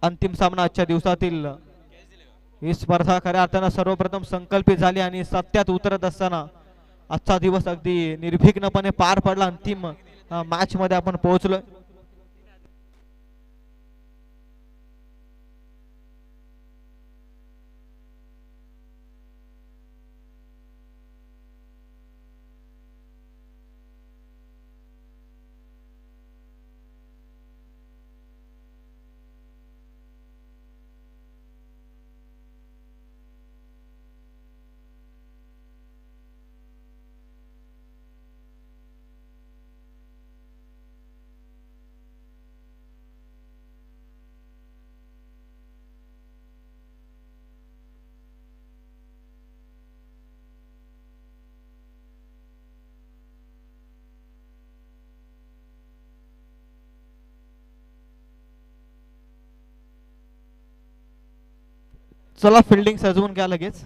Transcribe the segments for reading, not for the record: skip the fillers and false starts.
अंतिम सामना आजच्या दिवसातील ही स्पर्धा खऱ्या अर्थानं सर्वप्रथम संकल्पित झाली आणि सत्यात उतरत असताना आजचा दिवस अगदी निर्विघ्नपणे पार पडला. अंतिम मॅच मध्ये आपण पोहोचलोय. चला फिल्डिंग सजवून घ्या लगेच.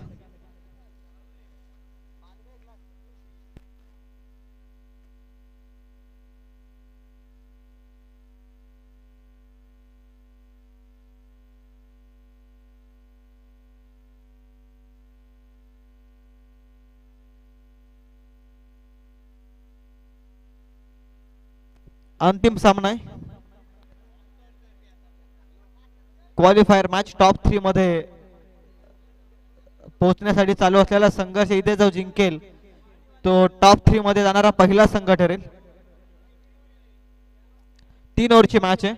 अंतिम सामना आहे. क्वालिफायर मॅच टॉप 3 मध्ये पोहोचण्यासाठी चालू असलेला संघर्ष इथे जो जिंकेल तो टॉप 3 मध्ये जाणारा पहिला संघ ठरेल. 3 ओव्हरची मॅच आहे.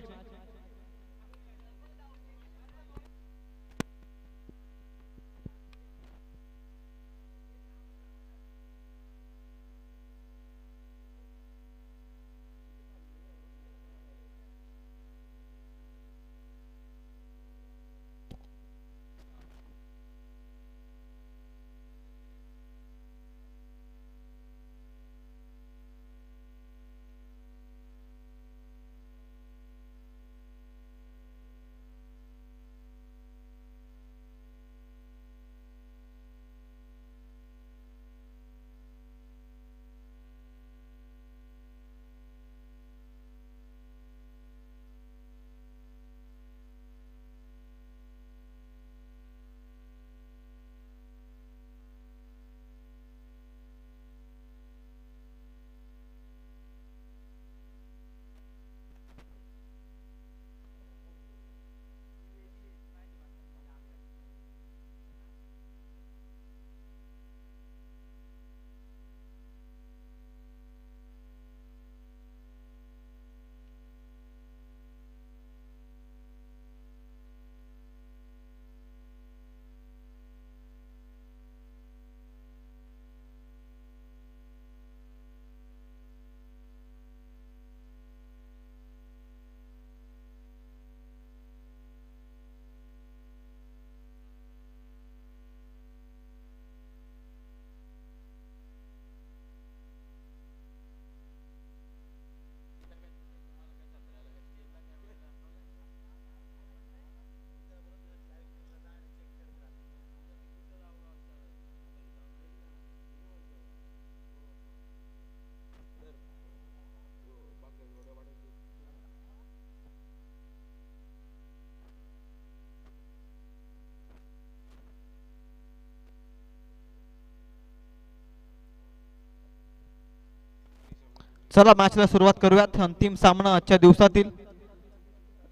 चला मॅचला सुरुवात करूयात. अंतिम सामना आजच्या दिवसातील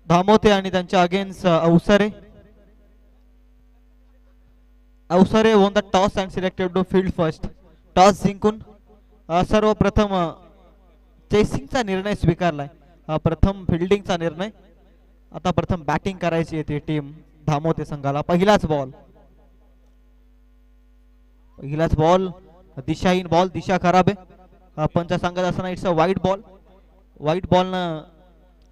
धामोते आणि त्यांच्या against Avasare. Avasare won the toss and selected to field first. Toss जिंकून सर्वप्रथम चेसिंगचा निर्णय स्वीकारलाय. प्रथम फिल्डिंगचा निर्णय. आता प्रथम बॅटिंग करायची आहे टीम धामोते संघाला. पहिलाच बॉल दिशाहीन बॉल. दिशा खराब आहे. पंच सांगत असताना इट्स अ वाईट बॉल. वाईट बॉल न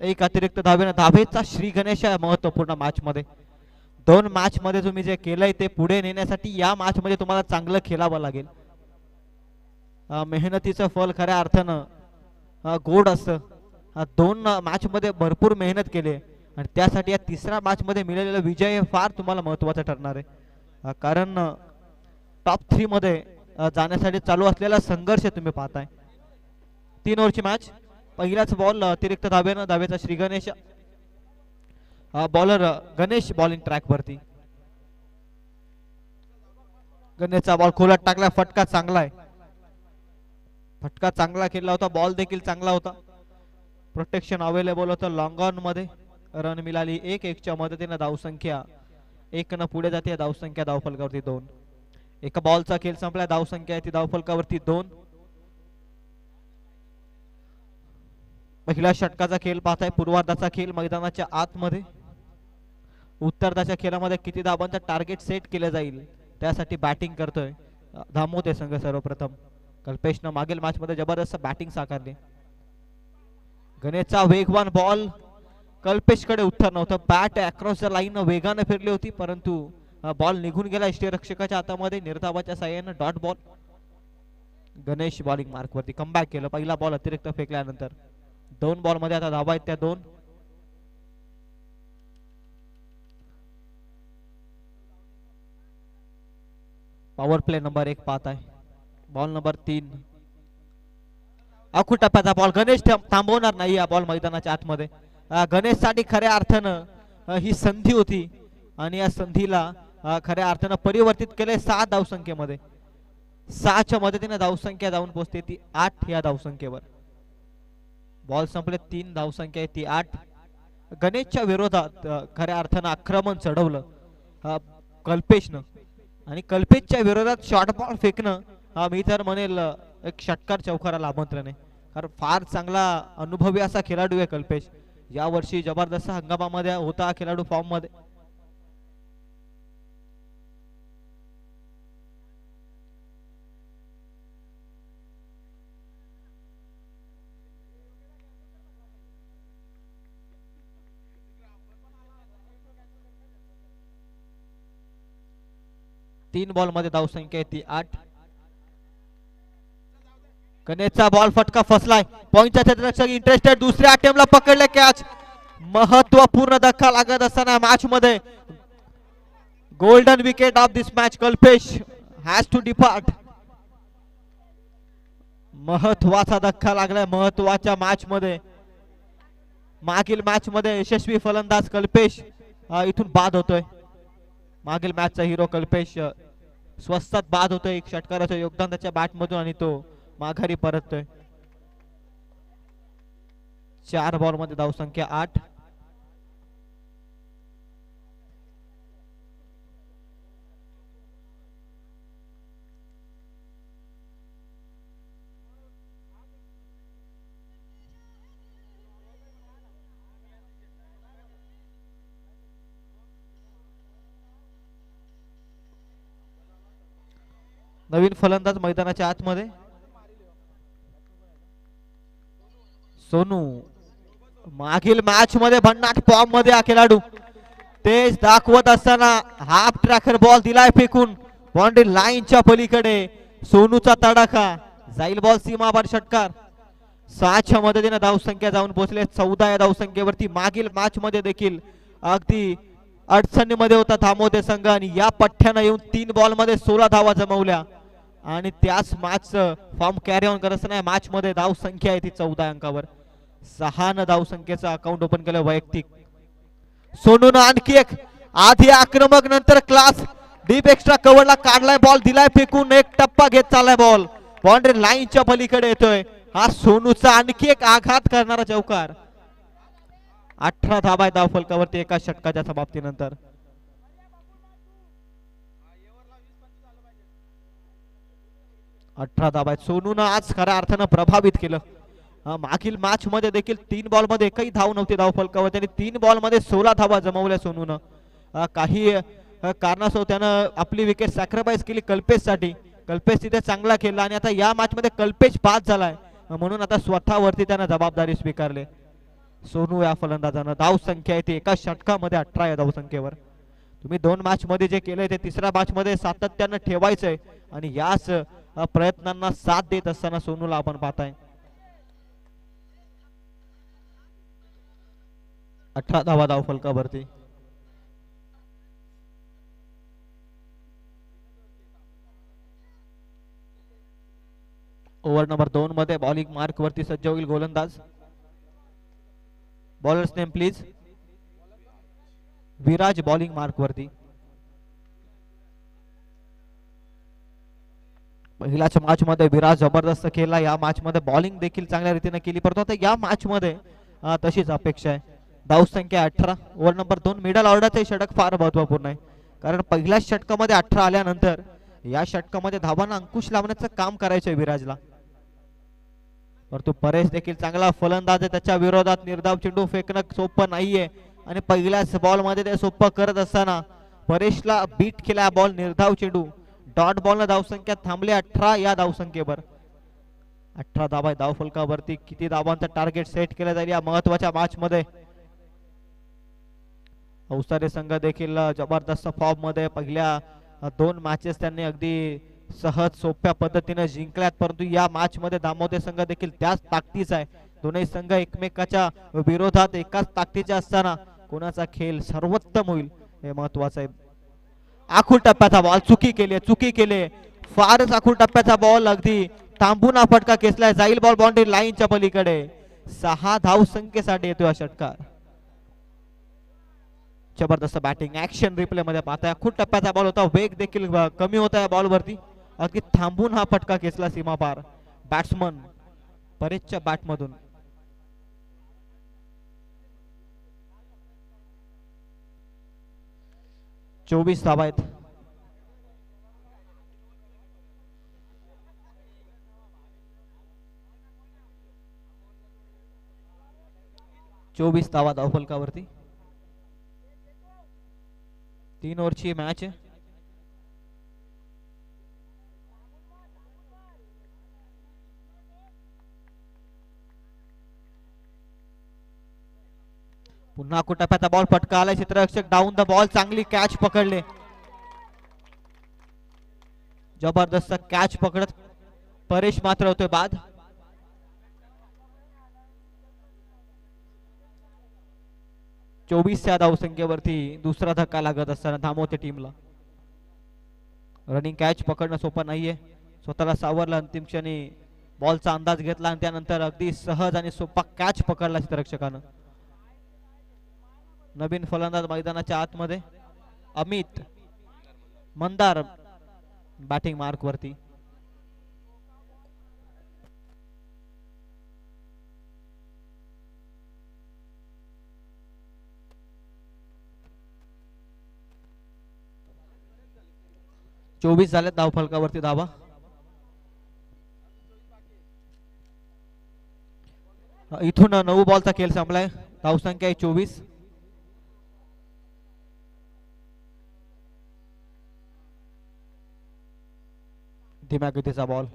एक अतिरिक्त धावेचा श्री गणेश महत्वपूर्ण मॅच मध्ये. 2 मॅच मध्ये तुम्ही जे केलंय ते पुढे नेण्यासाठी या मॅच मध्ये तुम्हाला चांगलं खेळावं लागेल. मेहनतीचं फल खऱ्या अर्थानं गोड असतं. 2 मॅच मध्ये भरपूर मेहनत केली आणि त्यासाठी या 3ऱ्या मॅच मध्ये मिळालेला विजय फार तुम्हाला महत्वाचा ठरणार आहे. कारण टॉप 3 मध्ये जाण्यासाठी चालू असलेला संघर्ष तुम्ही पाहताय. 3 ओव्हरची मॅच. पहिलाच बॉल अतिरिक्त धावेचा Shri Ganesh. Bowler Ganesh bowling track वरती. गणेशचा बॉल खोलात टाकला, फटका चांगला आहे, फटका चांगला खेळला होता, बॉल देखील चांगला होता, प्रोटेक्शन अवेलेबल होतं. लॉंग ऑन मध्ये रन मिळाली 1-1च्या मदतीने धावसंख्या 1 न पुढे जाते. धावसंख्या धावफलकावरती 2. एका बॉलचा खेळ संपला, धावसंख्या आहे ती धावफलकावरती 2. पहिल्या षटकाचा खेळ पाहताय, पूर्वार्धाचा खेळ मैदानाच्या आतमध्ये. उत्तरार्धाच्या खेळामध्ये किती धावांचा टार्गेट सेट केलं जाईल त्यासाठी बॅटिंग करतोय धामोते संघ. सर्वप्रथम कल्पेशनं मागील मॅच मध्ये जबरदस्त बॅटिंग साकारली. गणेशचा वेगवान बॉल, कल्पेशकडे उत्तर नव्हतं, बॅट अक्रॉस द लाईन वेगाने फिरली होती परंतु बॉल निघून गेला यष्टीरक्षकाच्या हातामध्ये. निर्धावाच्या साह्याने dot ball. Ganesh bowling mark वरती कमबॅक केलं. पहिला बॉल अतिरिक्त फेकल्यानंतर 2 बॉल मध्ये आता धावा आहेत त्या 2. पॉवर प्ले नंबर 1 पाहत आहे, बॉल नंबर 3. अखू टप्प्याचा बॉल, गणेश थांबवणार नाही या बॉल मैदानाच्या आतमध्ये. गणेश साठी खऱ्या अर्थानं ही संधी होती आणि या संधीला खऱ्या अर्थानं परिवर्तित केले 7 धावसंख्येमध्ये. 6च्या मदतीने धावसंख्या जाऊन पोहोचते ती 8 या धावसंख्येवर. बॉल संपले, 3 धावसंख्या आहे ती 8. गणेशच्या विरोधात खऱ्या अर्थानं आक्रमण चढवलं कल्पेशनं आणि कल्पेशच्या विरोधात शॉर्ट बॉल फेकणं मी तर म्हणेल एक षटकार चौकाराला आमंत्रण आहे. कारण फार चांगला अनुभवी असा खेळाडू आहे कल्पेश. या वर्षी जबरदस्त हंगामामध्ये होता खेळाडू फॉर्म मध्ये. तीन बॉल मध्ये धावसंख्या आहे ती 8. गणेशचा बॉल फटका फसलाय, पॉइंटच्या क्षेत्ररक्षक इंटरेस्टेड, दुसऱ्या अटेम्प्टला पकडले कॅच. महत्वपूर्ण धक्का लागत असताना मॅच मध्ये golden wicket of this match, Kalpesh has to depart. महत्वाचा धक्का लागलाय महत्वाच्या मॅच मध्ये. मागील मॅच मध्ये यशस्वी फलंदाज कल्पेश इथून बाद होतोय. मागील मॅचचा हिरो कल्पेश स्वस्तात बाद होतोय. एक षटकाराचं योगदान त्याच्या बॅट मधून आणि तो माघारी परततोय. 4 बॉल मध्ये धावसंख्या 8. नवीन फलंदाज मैदानाच्या आतमध्ये सोनू. मागील मॅच मध्ये भन्नाट फॉर्म मध्ये हा खेळाडू तेच दाखवत असताना हाफ ट्रॅकर बॉल दिलाय फेकून बाउंड्री लाईनच्या पलीकडे. सोनूचा तडाखा जाईल बॉल सीमाबार षटकार. 6च्या मदतीने धावसंख्या जाऊन पोहोचले 14 या धावसंख्येवरती. मागील मॅच मध्ये देखील अगदी अडचणीमध्ये होता धामोदे संघ आणि या पठ्ठ्यानं येऊन 3 बॉल मध्ये 16 धावा जमवल्या आणि त्याच मॅच फॉर्म कॅरी ऑन करत असताना मॅच मध्ये धावसंख्या आहे ती 14 अंकावर. 6 न धावसंख्येचं अकाउंट ओपन केलं वैयक्तिक. सोनून आणखी एक आधी आक्रमक नंतर क्लास डीप एक्स्ट्रा कव्हरला काढलाय बॉल, दिलाय फेकून, एक टप्पा घेत चाललाय बॉल, बाउंड्री लाईनच्या पलीकडे येतोय. हा सोनूचा आणखी एक आघात करणारा चौकार. 18 धाबा धावफलकावरती एका षटकाच्या समाप्तीनंतर. अठरा धाबा. सोनून आज खऱ्या अर्थानं प्रभावित केलं. मागील मॅच मध्ये देखील 3 बॉल मध्ये एकही धाव नव्हती धावफलकावर, त्यांनी 3 बॉल मध्ये 16 धावा जमवल्या सोनून. काही कारणास्तव त्यानं आपली विकेट सॅक्रिफाईस केली कल्पेश साठी. कल्पेश तिथे चांगला खेळला आणि आता या मॅच मध्ये कल्पेश बाद झालाय म्हणून आता स्वतःवरती त्यानं जबाबदारी स्वीकारली. सोनू या फलंदाजानं धाव संख्या येते एका षटकामध्ये 18 या धावसंख्येवर. तुम्ही 2 मॅच मध्ये जे केलंय ते तिसऱ्या मॅच मध्ये सातत्यानं ठेवायचंय आणि याच प्रयत्नांना साथ देत असताना सोनूला आपण पाहताय. 18 धावा धावफलकावरती. ओव्हर नंबर 2 मध्ये बॉलिंग मार्क वरती सज्ज होईल गोलंदाज. Bowlers name please. Viraj bowling mark वरती. पहिल्याच मॅच मध्ये विराज जबरदस्त केला. या मॅच मध्ये बॉलिंग देखील चांगल्या रीतीने केली, परंतु आता या मॅच मध्ये तशीच अपेक्षा आहे. धाव संख्या 18. ओव्हर नंबर 2 मिडल ऑर्डरचे षटक फार महत्वपूर्ण आहे, कारण पहिल्याच षटकामध्ये 18 आल्यानंतर या षटकामध्ये धावांना अंकुश लावण्याचं काम करायचं आहे विराजला. परंतु परेश देखील चांगला फलंदाज आहे, त्याच्या विरोधात निर्धाव चेंडू फेकणं सोपं नाहीये आणि पहिल्याच बॉल मध्ये ते सोपं करत असताना परेशला बीट केला बॉल. निर्धाव चेंडू डॉट बॉल न धावसंख्या थांबले 18 या धावसंख्येवर. 18 धावा धाव फलकावरती. किती धावांचं टार्गेट सेट केलं जाईल या महत्वाच्या मॅच मध्ये. अवसारे संघ देखील जबरदस्त फॉर्म मध्ये. पहिल्या 2 मॅचेस त्यांनी अगदी सहज सोप्या पद्धतीने जिंकल्यात, परंतु या मॅच मध्ये दामोदर संघ देखील त्याच ताकदीचा आहे. दोन्ही संघ एकमेकाच्या विरोधात एकाच ताकदीचे असताना कोणाचा खेळ सर्वोत्तम होईल हे महत्वाचं आहे. आखूड टप्प्याचा बॉल चुकी केली. फारच आखूड टप्प्याचा बॉल अगदी थांबून हा फटका खेचलाय. जाईल बॉल बाउंड्री लाईनच्या पलीकडे. 6 धाव संख्येसाठी येतोय हा षटकार. जबरदस्त बॅटिंग ऍक्शन रिप्ले मध्ये पाहताय. आखूड टप्प्याचा बॉल होता, वेग देखील कमी होता या बॉल वरती. अगदी थांबून हा फटका खेचला सीमा पार बॅट्समन परेशच्या बॅट मधून. चोवीस धावा आहेत. चोवीस धावा धावफलकावरती. 3 ओव्हरची मॅच आहे. पुन्हा कुटप्याचा बॉल फटका आला. क्षेत्ररक्षक डाऊन द बॉल. चांगली कॅच पकडले. जबरदस्त कॅच पकडत परेश मात्र होतोय बाद. चोवीस या धावसंख्येवरती दुसरा धक्का लागत असताना थांबवते टीमला. रनिंग कॅच पकडणं सोपं नाहीये. स्वतःला सावरलं. अंतिम क्षणी बॉलचा अंदाज घेतला आणि त्यानंतर अगदी सहज आणि सोपा कॅच पकडला क्षेत्ररक्षकानं. नवीन फलंदाज मैदानाच्या आतमध्ये अमित मंदार बॅटिंग मार्क वरती. चोवीस झाले धाव फलकावरती धावा. इथून 9 बॉलचा खेळ संपलाय. धावसंख्या आहे 24. धीम्या गतीचा बॉल.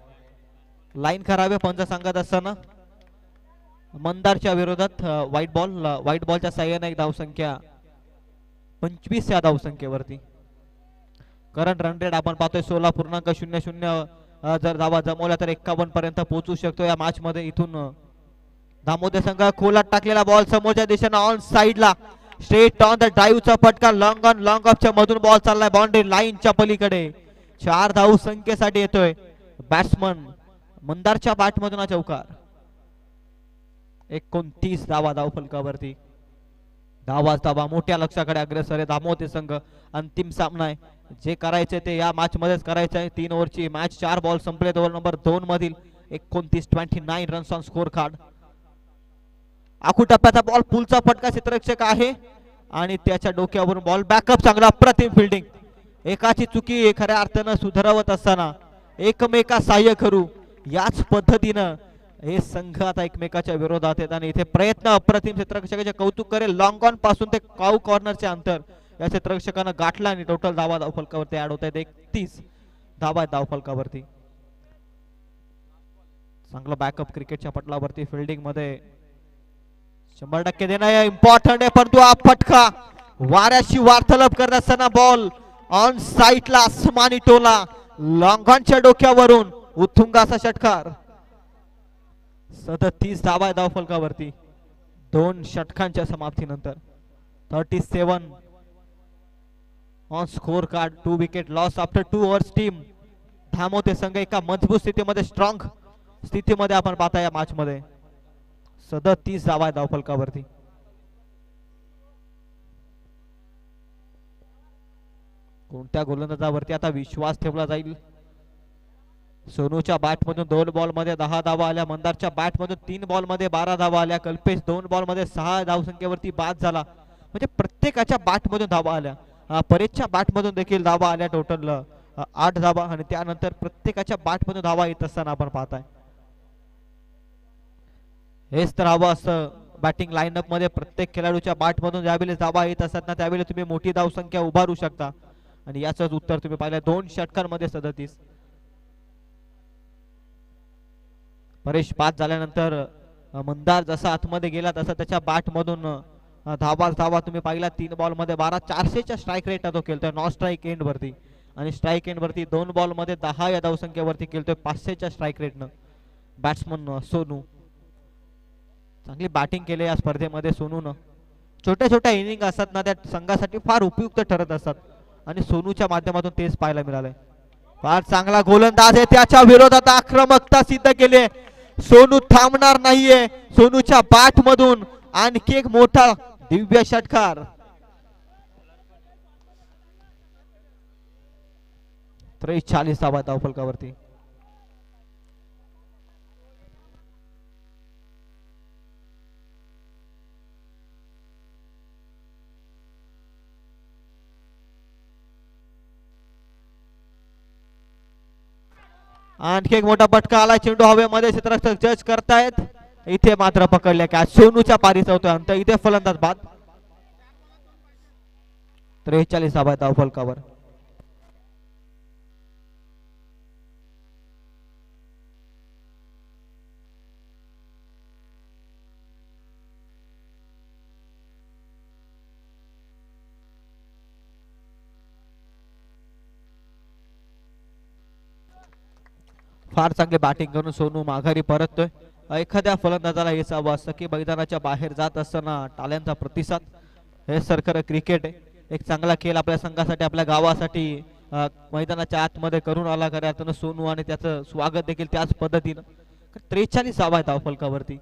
लाईन खराब आहे पंच सांगत असताना. मंदारच्या विरोधात व्हाईट बॉलच्या साह्याने एक धावसंख्या 25 या धावसंख्येवरती. करंट रन रेट आपण पाहतोय 16.00. जर धावा जमवल्या तर 51 पर्यंत पोहोचू शकतो या मॅच मध्ये. इथून दामोदर संघ खोलात टाकलेला बॉल समोरच्या दिशेने ऑन साइडला स्ट्रेट ऑन द ड्राईव्हचा फटका. लॉंग ऑन लॉंग ऑफच्या मधून बॉल चाललाय बाउंड्री लाईनच्या पलीकडे. 4 धाव संख्येसाठी येतोय बॅट्समन मंदारच्या बॅट मधून चौकार. 29 धावा धाव फलकावरती. धावा मोठ्या लक्षाकडे अग्रेसर आहे दामोदर संघ. अंतिम सामना आहे. जे करायचे ते या मॅच मध्येच करायचं आहे. 3 ओव्हरची मॅच. 4 बॉल संपलेत. ओव्हर नंबर 2 मधील 29 रन्स ऑन स्कोर कार्ड. आखू टप्प्याचा बॉल पुलचा फटका. क्षेत्ररक्षक आहे आणि त्याच्या डोक्यावरून बॉल बॅकअप. चांगला अप्रतिम फिल्डिंग. एकाची चुकी खऱ्या अर्थानं सुधारवत असताना एकमेका सहाय्य करू याच पद्धतीनं हे संघ आता एकमेकाच्या विरोधात आहेत आणि इथे प्रयत्न अप्रतिम. क्षेत्ररक्षकाचे कौतुक करेल. लॉंग ऑन पासून ते काऊ कॉर्नरचे अंतर या क्षेत्ररक्षकानं गाठला आणि टोटल धावा धावफलकावरती ऍड होत आहेत. 31 धावा धाव फलकावरती. चांगलं बॅकअप क्रिकेटच्या पटलावरती फिल्डिंग मध्ये 100% देणं इम्पॉर्टंट आहे. परंतु हा फटका वाऱ्याशी वार्तालाप करत असताना बॉल ऑन साइडला आसमानी टोला. लॉंग ऑनच्या डोक्यावरून उत्तुंग असा षटकार. 37 धावा धाव फलकावरती 2 षटकांच्या समाप्तीनंतर. 37 on score card. 2 wicket loss after 2 overs. Team Damodar संघ एका मजबूत स्थितीमध्ये स्ट्रॉंग स्थितीमध्ये आपण पाहता या मॅच मध्ये. 37 धावा धाव फलकावरती. कोणत्या गोलंदाजावरती आता विश्वास ठेवला जाईल? सोनूच्या बॅट मधून 2 बॉल मध्ये 10 धावा आल्या, मंदारच्या बॅट मधून 3 बॉल मध्ये 12 धावा आल्या, कल्पेश 2 बॉल मध्ये 6 धावसंख्येवरती बाद झाला. म्हणजे प्रत्येकाच्या बॅट मधून धावा आल्या. परेशच्या बॅट मधून देखील धावा आल्या, टोटल 8 धावा. आणि त्यानंतर प्रत्येकाच्या बॅट मधून धावा येत असताना आपण पाहताय. हेच तर हवं असतं बॅटिंग लाईनअप मध्ये. प्रत्येक खेळाडूच्या बॅट मधून ज्यावेळेस धावा येत असतात ना, त्यावेळेस तुम्ही मोठी धावसंख्या उभारू शकता. आणि याच उत्तर तुम्ही पाहिलं 2 षटकांमध्ये 37. परेश पास झाल्यानंतर मंदार जसा आतमध्ये गेला तसा त्याच्या बॅट मधून धावा तुम्ही पाहिला. 3 बॉल मध्ये 12, 400च्या स्ट्राईक रेट तो खेळतोय नॉन स्ट्राईक एंड वरती. आणि स्ट्राईक एंड वरती 2 बॉल मध्ये 10 या धावसंख्येवरती खेळतोय 500च्या स्ट्राईक रेटनं बॅट्समन सोनू. चांगली बॅटिंग केली या स्पर्धेमध्ये सोनूनं. छोट्या छोट्या इनिंग असतात ना, त्या संघासाठी फार उपयुक्त ठरत असतात आणि सोनूच्या माध्यमातून तेच पाहायला मिळालंय. फार चांगला गोलंदाज आहे, त्याच्या विरोधात आक्रमकता सिद्ध केली. सोनू थांबणार नाहीये. सोनूच्या बॅट मधून आणखी एक मोठा दिव्य षटकार. 43 धावा धावफलकावरती. आणखी एक मोठा फटका आला. चेंडू हवेमध्ये, क्षेत्ररक्षक जज करतायत. इथे मात्र पकडले कॅच. सोनूच्या पारीचा होतो अंत. इथे फलंदाज बाद. 43 धावा धावफलकावर. फार चांगली बॅटिंग करून सोनू माघारी परततोय. एखाद्या फलंदाजाला हेच हवं असतं की मैदानाच्या बाहेर जात असताना टाळ्यांचा प्रतिसाद. हे सरखरं क्रिकेट आहे. एक चांगला खेळ आपल्या संघासाठी, आपल्या गावासाठी मैदानाच्या आतमध्ये करून आला खऱ्या अर्थानं सोनू. आणि त्याचं स्वागत देखील त्याच पद्धतीनं. 43 धावा आहेत धावफलकावरती.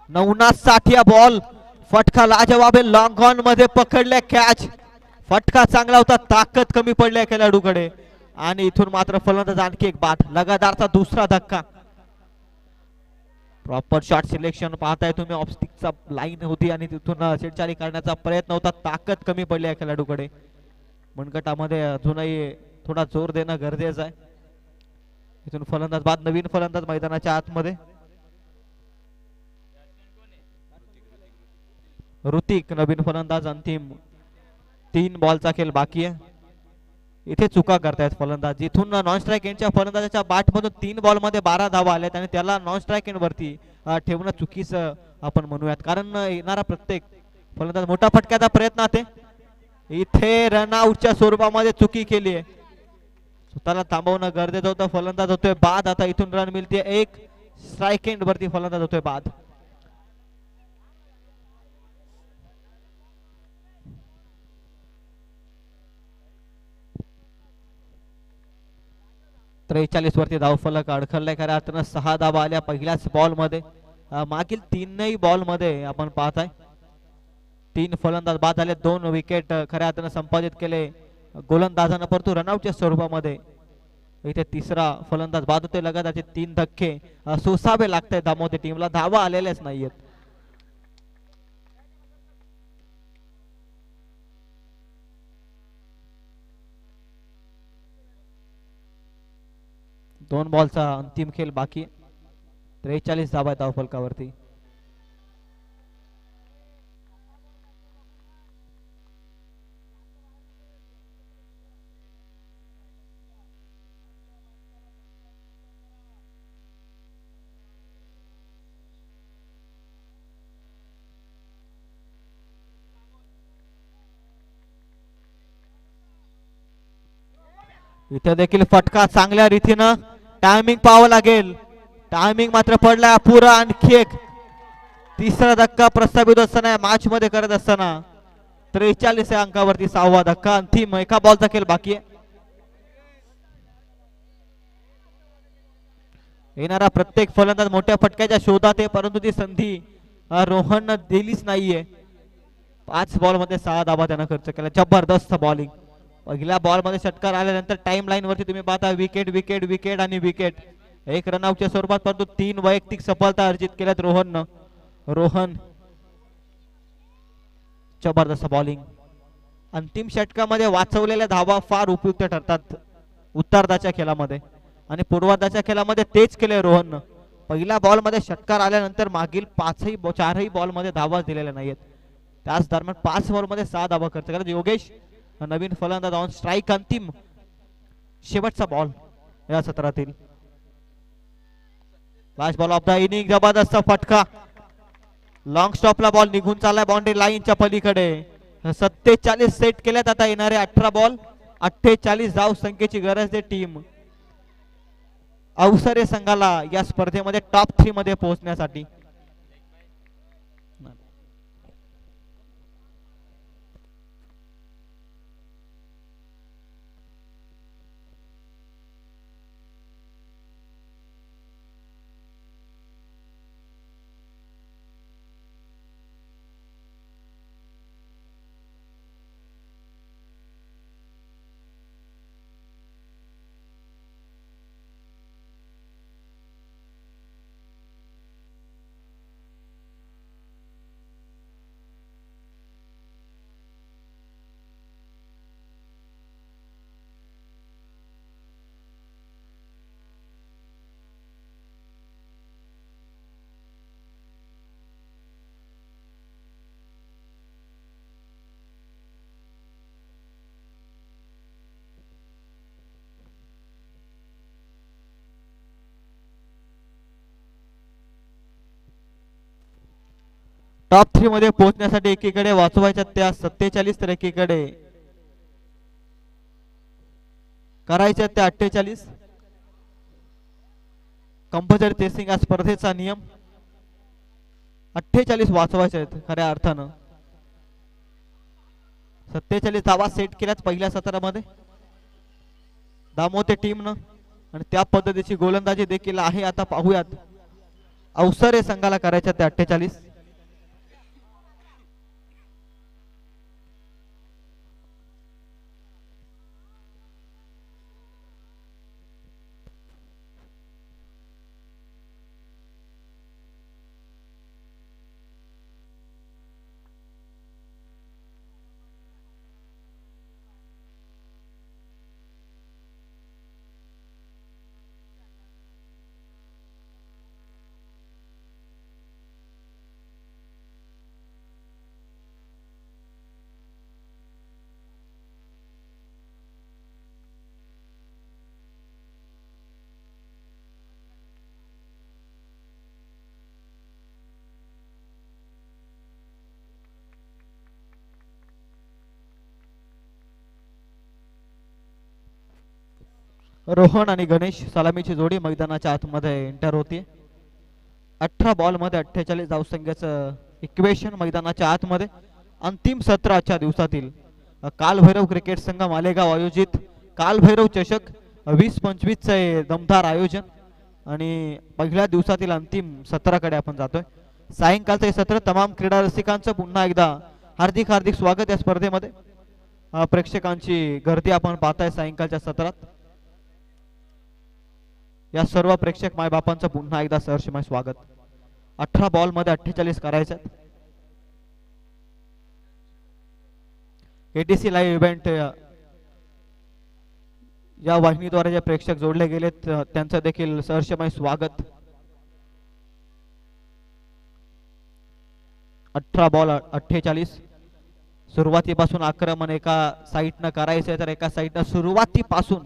नवनाथ साठिया बॉल. फटका लाजवाब आहे. लॉंग ऑन मध्ये पकडले कॅच. फटका चांगला होता, ताकद कमी पडली खेळाडूकडे. आणि इथून मात्र फलंदाज आणखी एक बाद. लगातारचा दुसरा धक्का. प्रॉपर शॉट सिलेक्शन पाहताय तुम्ही. ऑफस्टिकचा लाईन होती आणि तिथून छेडछाडी करण्याचा प्रयत्न होता. ताकद कमी पडली आहे खेळाडूकडे. मनगटामध्ये अजूनही थोडा जोर देणं गरजेचं आहे. इथून फलंदाज बाद. नवीन फलंदाज मैदानाच्या आतमध्ये. ऋतिक नवीन फलंदाज. अंतिम 3 बॉलचा खेळ बाकी आहे. इथे चुका करतायत फलंदाज. जिथून नॉन स्ट्राईक एंडच्या फलंदाजाच्या बॅट मधून 3 बॉल मध्ये 12 धावा आल्यात आणि त्याला नॉन स्ट्राईक एंड वरती ठेवणं चुकीचं आपण म्हणूयात. कारण येणारा प्रत्येक फलंदाज मोठा फटक्याचा प्रयत्न आहे. इथे रनआउटच्या स्वरूपामध्ये चुकी केली आहे. स्वतःला थांबवणं गरजेचं होतं. फलंदाज होतोय बाद. आता इथून रन मिळते. 1 स्ट्राईक एंड वरती फलंदाज होतोय बाद. त्रेचाळीस वरती धावफलक अडखळलाय खऱ्या अर्थानं. 6 धावा आल्या पहिल्याच बॉल मध्ये. मागील 3 बॉल मध्ये आपण पाहताय 3 फलंदाज बाद झाले. 2 विकेट खऱ्या अर्थानं संपादित केले गोलंदाजानं, परंतु रनआउटच्या स्वरूपामध्ये. इथे तिसरा फलंदाज बाद होते. लगातारचे 3 धक्के सोसावे लागतात धामोते टीमला. धावा आलेल्याच नाहीयेत. दोन बॉलचा अंतिम खेळ बाकी. 43 धावा धावफलकावरती. इथे देखील फटका चांगल्या रीतीनं. टायमिंग पाहावं लागेल. टायमिंग मात्र पडला पुरा. आणखी एक तिसरा धक्का प्रस्थापित असताना मॅच मध्ये करत असताना 43 अंकावरती 6वा धक्का. अंतिम 1 बॉलचा खेळ बाकी आहे. येणारा प्रत्येक फलंदाज मोठ्या फटक्याच्या शोधात आहे, परंतु ती संधी रोहन दिलीच नाहीये. 5 बॉल मध्ये 6 धावा त्यानं खर्च केला. जबरदस्त बॉलिंग. पहिल्या बॉल मध्ये षटकार आल्यानंतर टाइम लाईन वरती तुम्ही पाहता विकेट विकेट विकेट आणि विकेट. एक रनआउटच्या स्वरूपात परंतु 3 वैयक्तिक सफलता अर्जित केल्यात रोहन. जबरदस्त बॉलिंग. अंतिम षटकामध्ये वाचवलेल्या धावा फार उपयुक्त ठरतात उत्तरार्धाच्या खेळामध्ये आणि पूर्वार्धाच्या खेळामध्ये तेच केले रोहन. पहिल्या बॉल मध्ये षटकार आल्यानंतर मागील 4ही बॉल मध्ये धावा दिलेल्या नाहीत. त्याच दरम्यान 5 बॉल मध्ये 6 धावा खर्च करत योगेश नवीन फलंदाज ऑन स्ट्राईक. अंतिम शेवटचा बॉल या सत्रातील. Last ball of the inning. जबरदस्त फटका. लॉंग स्टॉपला बॉल निघून चाललाय बाउंड्री लाईनच्या पलीकडे. 47 सेट केल्यात. आता येणारे 18 बॉल 48 धाव संख्येची गरज आहे टीम अवसरे संघाला या स्पर्धेमध्ये टॉप 3 मध्ये पोहोचण्यासाठी. टॉप 3 मध्ये पोहोचण्यासाठी एकीकडे वाचवायच्या त्या 47 तर एकीकडे करायच्या त्या 48. कंपल्सरी चेसिंग या स्पर्धेचा नियम. 48 वाचवायचे आहेत खऱ्या अर्थानं. 47 धावा सेट केल्यात पहिल्या सत्रामध्ये दामोते टीमनं आणि त्या पद्धतीची गोलंदाजी देखील आहे. आता पाहूयात अवसरे संघाला करायच्या त्या 48. रोहन आणि गणेश सलामीची जोडी मैदानाच्या आतमध्ये एंटर होती. 18 बॉल मध्ये 48 धावसंख्येचं इक्वेशन मैदानाच्या आतमध्ये. अंतिम सत्राच्या दिवसातील कालभैरव क्रिकेट संघ मालेगाव आयोजित कालभैरव चषक 20-25 चे दमदार आयोजन आणि पहिल्या दिवसातील अंतिम सत्राकडे आपण जातोय. सायंकाळचं हे सत्र तमाम क्रीडा रसिकांचं पुन्हा एकदा हार्दिक हार्दिक स्वागत या स्पर्धेमध्ये. प्रेक्षकांची गर्दी आपण पाहताय सायंकाळच्या सत्रात. या सर्व प्रेक्षक मायबापांचं पुन्हा एकदा सहर्षमय स्वागत. 18 बॉल मध्ये 48 करायचं. एटीसी लाईव्ह इव्हेंट या वाहिनीद्वारे जे प्रेक्षक जोडले गेलेत त्यांचं देखील सहर्षमय स्वागत. 18 बॉल 48. सुरुवातीपासून आक्रमण एका साईडनं करायचंय तर एका साईडनं सुरुवातीपासून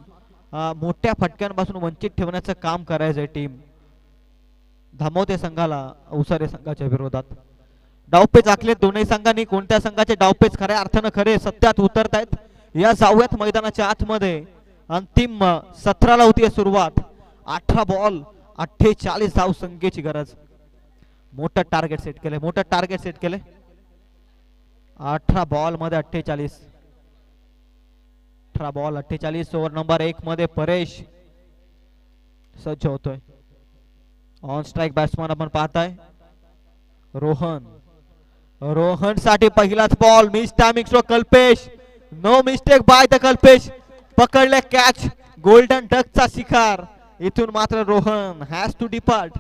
मोठ्या फटक्यांपासून वंचित ठेवण्याचं काम करायचंय टीम धामोते संघाला अवसरे संघाच्या विरोधात. डावपेच आखले दोन्ही संघांनी. कोणत्या संघाचे डावपेच खऱ्या अर्थानं खरे सत्यात उतरतायत या जाऊयात मैदानाच्या आतमध्ये. अंतिम 17ला होती सुरुवात. 18 बॉल 48 धाव संख्येची गरज. मोठं टार्गेट सेट केले. 18 बॉल मध्ये 48. 18 बॉल 48. ओव्हर नंबर 1 मध्ये परेश सज्ज होतोय. ऑन स्ट्राइक बॅट्समन आपण पाहताय रोहन. रोहन साठी पहिलाच ball. Miss timing stroke Kalpesh. No mistake by the Kalpesh. पकडले कॅच. गोल्डन डकचा शिकार. इथून मात्र रोहन हॅज टू डिपार्ट.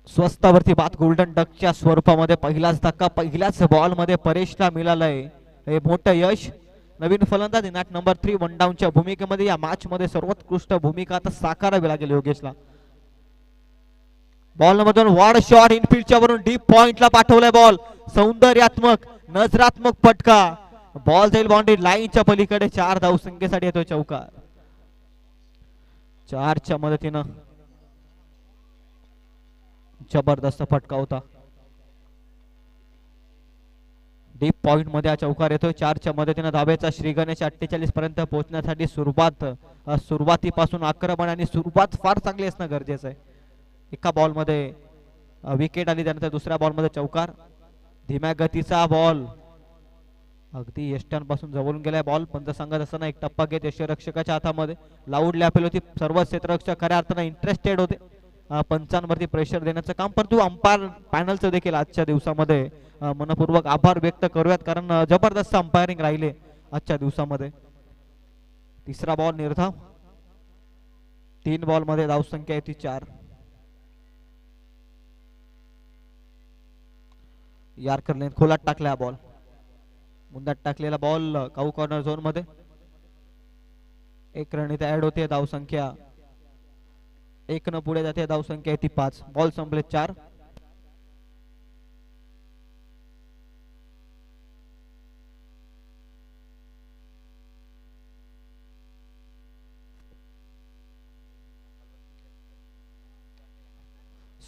स्वस्तावरती बात गोल्डन डकच्या स्वरूपामध्ये पहिलाच धक्का पहिल्याच बॉल मध्ये परेशला मिळालंय. हे मोठं यश. नवीन फलंदाज नॅट नंबर 3 वन डाऊनच्या भूमिकेमध्ये या मॅच मध्ये सर्वोत्कृष्ट भूमिका आता साकारावी लागेल योगेशला. बॉल मधून वॉड शॉट इनफिल्डच्या वरून डीप पॉइंटला पाठवलाय बॉल. सौंदर्यात्मक नजरात्मक फटका. बॉल जाईल बाउंड्री लाईनच्या पलीकडे. 4 धावसंख्येसाठी येतोय चौकार. 4च्या मदतीनं जबरदस्त फटका होता. डीप पॉइंट मध्ये हा चौकार येतोय. 4च्या मदतीने धावेचा श्रीगणेश 48 पर्यंत पोहोचण्यासाठी सुरुवातीपासून आक्रमण आणि सुरुवात फार चांगली असणं गरजेचं आहे. एका बॉल मध्ये विकेट आली त्यानंतर दुसऱ्या बॉल मध्ये चौकार. धीम्या गतीचा बॉल अगदी यष्ट्यांपासून जवळून गेलाय बॉल. पंच सांगत असताना एक टप्पा घेत यष्टीरक्षकाच्या हातामध्ये लाऊडली अपील होती. सर्व क्षेत्ररक्षक खऱ्या अर्थानं इंटरेस्टेड होते पंचांवरती प्रेशर देण्याचं काम. परंतु अंपायर पॅनलचं देखील आजच्या दिवसामध्ये मनपूर्वक आभार व्यक्त करूयात कारण जबरदस्त अंपायरिंग राहिले आजच्या दिवसामध्ये. तिसरा बॉल निर्धाव. 3 बॉल मध्ये धावसंख्या आहे ती 4. यार्करने खोलात टाकला बॉल. मुंदात टाकलेला बॉल काऊ कॉर्नर झोन मध्ये. 1 रन इथे ऍड होते. धावसंख्या 1 न पुढे जाते. धावसंख्या आहे ती 5. बॉल संपले 4.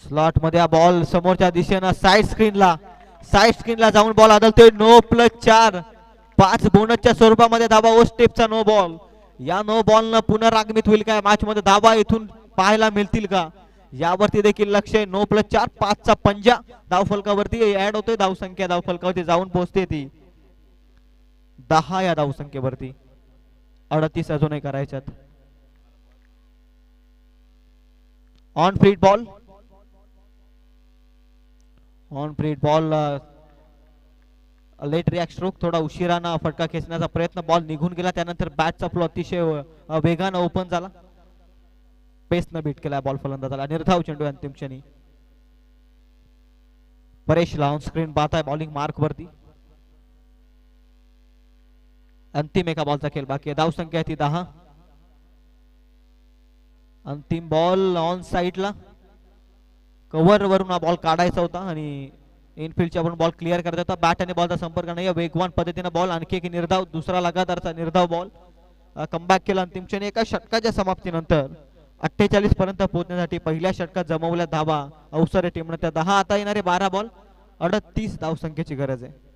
स्लॉट मध्ये हा बॉल समोरच्या दिशेनं साइड स्क्रीनला जाऊन बॉल आदळतोय. No plus 4. 5 बोनसच्या स्वरूपामध्ये धावा. ओ स्टेपचा नो बॉल. या नो बॉल न पुनरागमित होईल काय मॅच मध्ये धावा इथून पाहायला मिळतील का यावरती देखील लक्ष आहे. No plus 4. 5चा पंजा धावफलकावरती ऍड होतोय. धावसंख्या धावफलकावरती जाऊन पोहोचते ती 10 या धावसंख्येवरती. 38 अजूनही करायच्यात. ऑन फ्रीट बॉल. ऑन फ्रीट बॉल लेट रिॲक्ट स्ट्रोक. थोडा उशिरानं फटका खेचण्याचा प्रयत्न. बॉल निघून गेला त्यानंतर बॅटचा फ्लो अतिशय वेगानं ओपन झाला. पेसनं बीट केला बॉल फलंदाजाला. निर्धाव चेंडू अंतिम क्षणी. परेश ऑन स्क्रीन पाहत आहे बॉलिंग मार्क वरती. अंतिम एका बॉलचा खेळ बाकी आहे. धावसंख्या आहे ती 10. अंतिम बॉल ऑन साइडला. कव्हर वरून हा बॉल काढायचा होता आणि इनफिल्डच्या वरून बॉल क्लिअर करायचा होता. बॅट आणि बॉलचा संपर्क नाही. वेगवान पद्धतीने बॉल. आणखी एक निर्धाव. दुसरा लगातारचा निर्धाव बॉल. कमबॅक केला अंतिम क्षणी. एका षटकाच्या समाप्तीनंतर 48 पर्यंत पोहोचण्यासाठी पहिल्या षटकात जमवल्या धावा अवसर टीमने त्या 10. आता येणारे 12 बॉल 38 धावसंख्येची गरज आहे.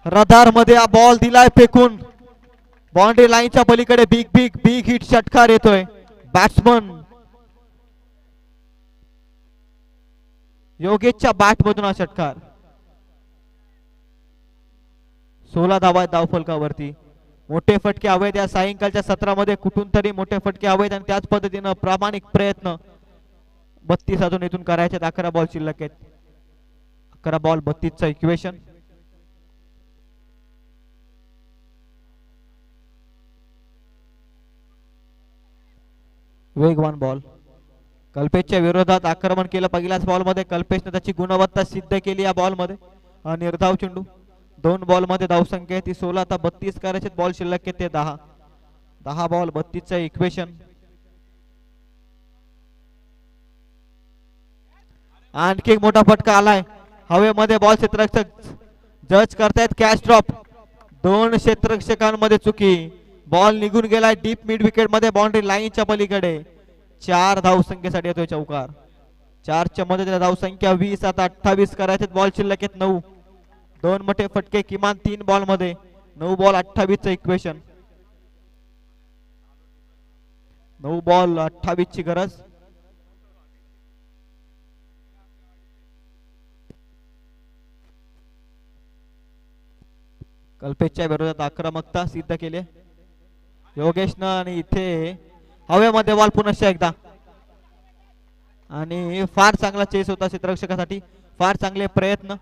रदार मध्ये हा बॉल दिलाय फेकून. बाउंड्री लाईनच्या पलीकडे बिग हिट षटकार येतोय. बॅट्समन योगेशच्या बॅट मधून हा षटकार. 16 धावा धावफलकावरती. मोठे फटके हवेत या सायंकाळच्या सत्रामध्ये. कुठून तरी मोठे फटके हवेत आणि त्याच पद्धतीनं प्रामाणिक प्रयत्न. 32 अजून इथून करायचे. 11 बॉल शिल्लक आहेत. 11 बॉल 32चं इक्वेशन. वेगवान बॉल. कल्पेशच्या विरोधात आक्रमण केलं पहिल्याच बॉल मध्ये. कल्पेशने त्याची गुणवत्ता सिद्ध केली या बॉल मध्ये. निर्धाव चेंडू. 2 बॉल मध्ये धावसंख्या ती 16. आता 32 करायचे बॉल शिल्लक ते 10. 10 बॉल 32चं इक्वेशन. आणखी एक मोठा फटका आलाय हवेमध्ये. बॉल क्षेत्ररक्षक जज करतायत कॅच ड्रॉप. 2 क्षेत्ररक्षकांमध्ये चुकी. बॉल निघून गेलाय डीप मिड विकेट मध्ये बाउंड्री लाईनच्या पलीकडे. 4 धावसंख्येसाठी येतोय चौकार. 4च्या मध्ये धावसंख्या 20. आता 28 करायचे बॉल शिल्लक 9. 2 मोठे फटके किमान 3 बॉल मध्ये. 9 बॉल 28चं इक्वेशन. 9 बॉल 28 ची गरज. कल्पेशच्या विरोधात आक्रमकता सिद्ध केली योगेशनं. आणि इथे हवेमध्ये बॉल पुन्हा एकदा. आणि फार चांगला चेस होता क्षेत्ररक्षकासाठी. फार चांगले प्रयत्न.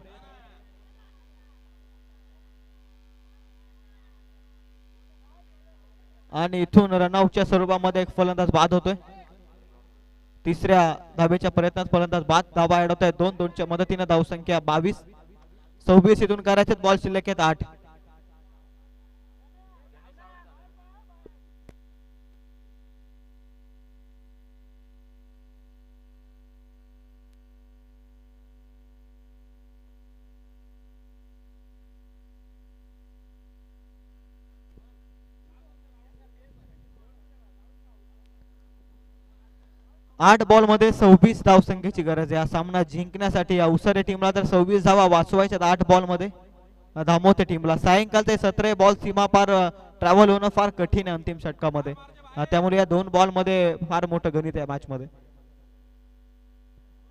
आणि इथून रनआउटच्या स्वरूपामध्ये एक फलंदाज बाद होतोय. 3ऱ्या धाबेच्या प्रयत्नात फलंदाज बाद. धाबा ऍड होत आहे 2. 2च्या मदतीने धावसंख्या 22. 26 इथून करायचे बॉल शिल्लक 8. आठ बॉल मध्ये 26 धावसंख्येची गरज आहे. हा सामना जिंकण्यासाठी अवसरे टीमला तर 26 धावा वाचवायच्यात 8 बॉल मध्ये. धामोते टीमला सायंकाळचे 17 बॉल सीमा पार ट्रॅव्हल होणं फार कठीण आहे अंतिम षटकामध्ये. त्यामुळे या 2 बॉल मध्ये फार मोठं गणित आहे मॅच मध्ये.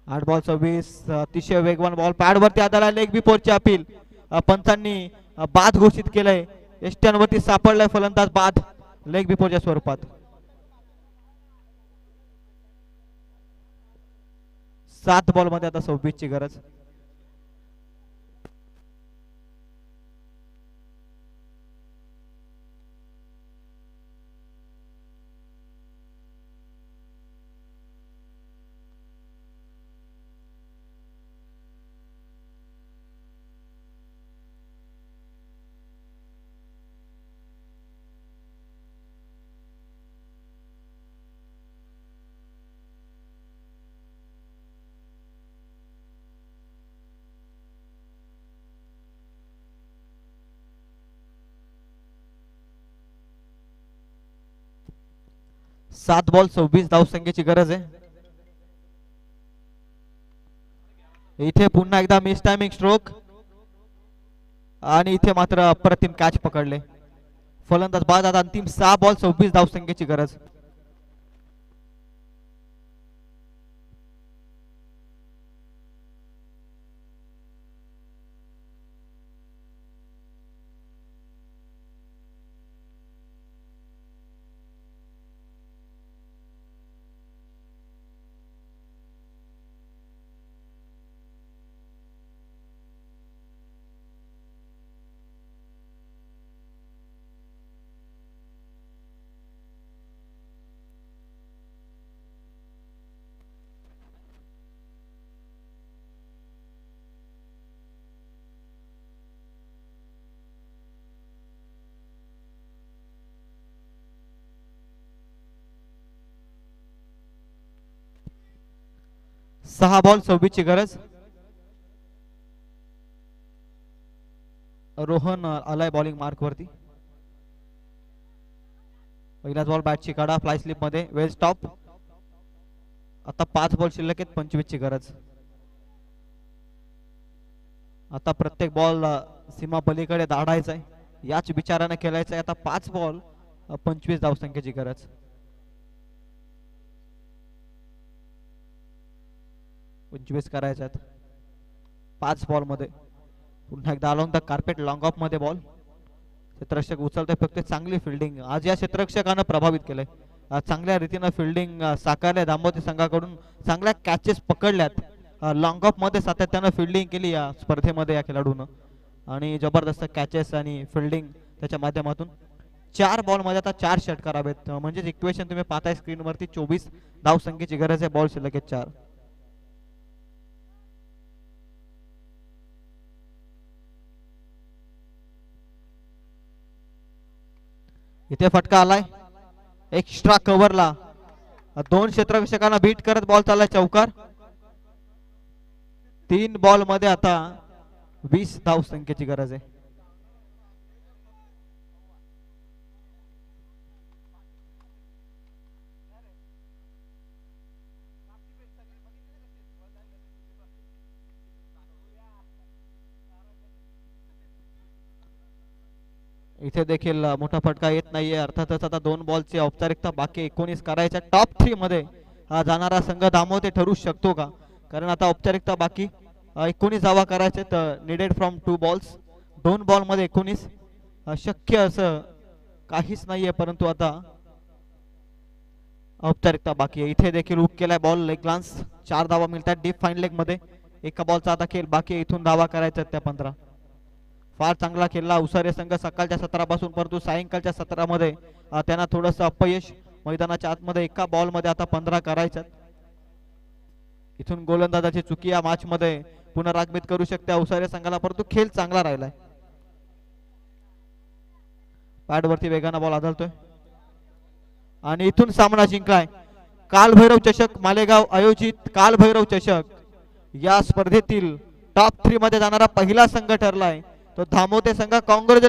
8 बॉल 26. अतिशय वेगवान बॉल पॅड वरती आदळला. Leg बिफोरची appeal. पंचांनी बाद घोषित केलंय. एष्ट्यांवरती सापडलाय फलंदाज बाद लेग बिफोरच्या स्वरूपात. 7 बॉल मध्ये आता 26 ची गरज. सात बॉल 26 धावसंख्येची गरज आहे. इथे पुन्हा एकदा मिस टायमिंग स्ट्रोक आणि इथे मात्र अप्रतिम कॅच पकडले फलंदाज बाद. आता अंतिम 6 बॉल 26 धावसंख्येची गरज. सहा बॉल 26 ची गरज. रोहन आलाय बॉलिंग मार्क वरती. पहिलाच बॉल बॅटची काढा फ्लाय स्लिप मध्ये वेल स्टॉप. आता 5 बॉल शिल्लक आहेत 25 ची गरज. आता प्रत्येक बॉल सीमा पलीकडे धाडायचा आहे याच विचाराने खेळायचं आहे. आता 5 बॉल 25 धावसंख्येची गरज. करायच्यात 5 बॉल मध्ये. पुन्हा एकदा along the carpet long of मध्ये बॉल. क्षेत्ररक्षक उचलतोय फक्त. चांगली फिल्डिंग आज या क्षेत्ररक्षकानं प्रभावित केलंय. चांगल्या रीतीने फिल्डिंग साकारले दांबोती संघाकडून. चांगल्या कॅचेस पकडल्यात. लॉंग ऑफ मध्ये सातत्यानं फिल्डिंग केली या स्पर्धेमध्ये या खेळाडूनं आणि जबरदस्त कॅचेस आणि फिल्डिंग त्याच्या माध्यमातून 4 बॉल मध्ये आता 4 षटकार करावेत, म्हणजेच इक्वेशन तुम्ही पाहताय स्क्रीन वरती 24 धाव संख्येची गरज आहे, बॉल शिल्लक आहेत 4. इथे फटका आलाय एक्स्ट्रा कव्हरला, 2 क्षेत्ररक्षकांना बीट करत बॉल चाललाय चौकार. 3 बॉल मध्ये आता 20 धाव संख्येची गरज आहे. इथे देखील मोठा फटका येत नाहीये. अर्थातच आता 2 बॉलची औपचारिकता बाकी, 19 करायच्या. टॉप 3 मध्ये हा जाणारा संघ दामोते ठरू शकतो का, कारण आता औपचारिकता बाकी. 19 धावा करायचे तर निडेड फ्रॉम 2 बॉल्स. 2 बॉल मध्ये 19 शक्य असं काहीच नाहीये, परंतु आता औपचारिकता बाकी आहे. इथे देखील हुक केलाय बॉल, लेग ग्लान्स. 4 धावा मिळतात डीप फाईन लेग मध्ये. एका बॉलचा आता खेळ बाकी आहे, इथून धावा करायच्या त्या 15. फार चांगला खेळला उसारे संघ सकाळच्या सत्रापासून, परंतु सायंकाळच्या सत्रामध्ये त्यांना थोडंसं अपयश. मैदानाच्या आतमध्ये एका बॉल मध्ये आता 15 करायच्यात. इथून गोलंदाजाची चुकी या मॅच मध्ये पुनरागमित करू शकते उसारे संघाला, परंतु खेळ चांगला राहिलाय. पॅड वरती वेगाने बॉल आदळतोय आणि इथून सामना जिंकलाय. कालभैरव चषक मालेगाव आयोजित कालभैरव चषक या स्पर्धेतील टॉप 3 मध्ये जाणारा पहिला संघ ठरलाय तो दामोते संघ. कॉंग्रॅच्युलेशन.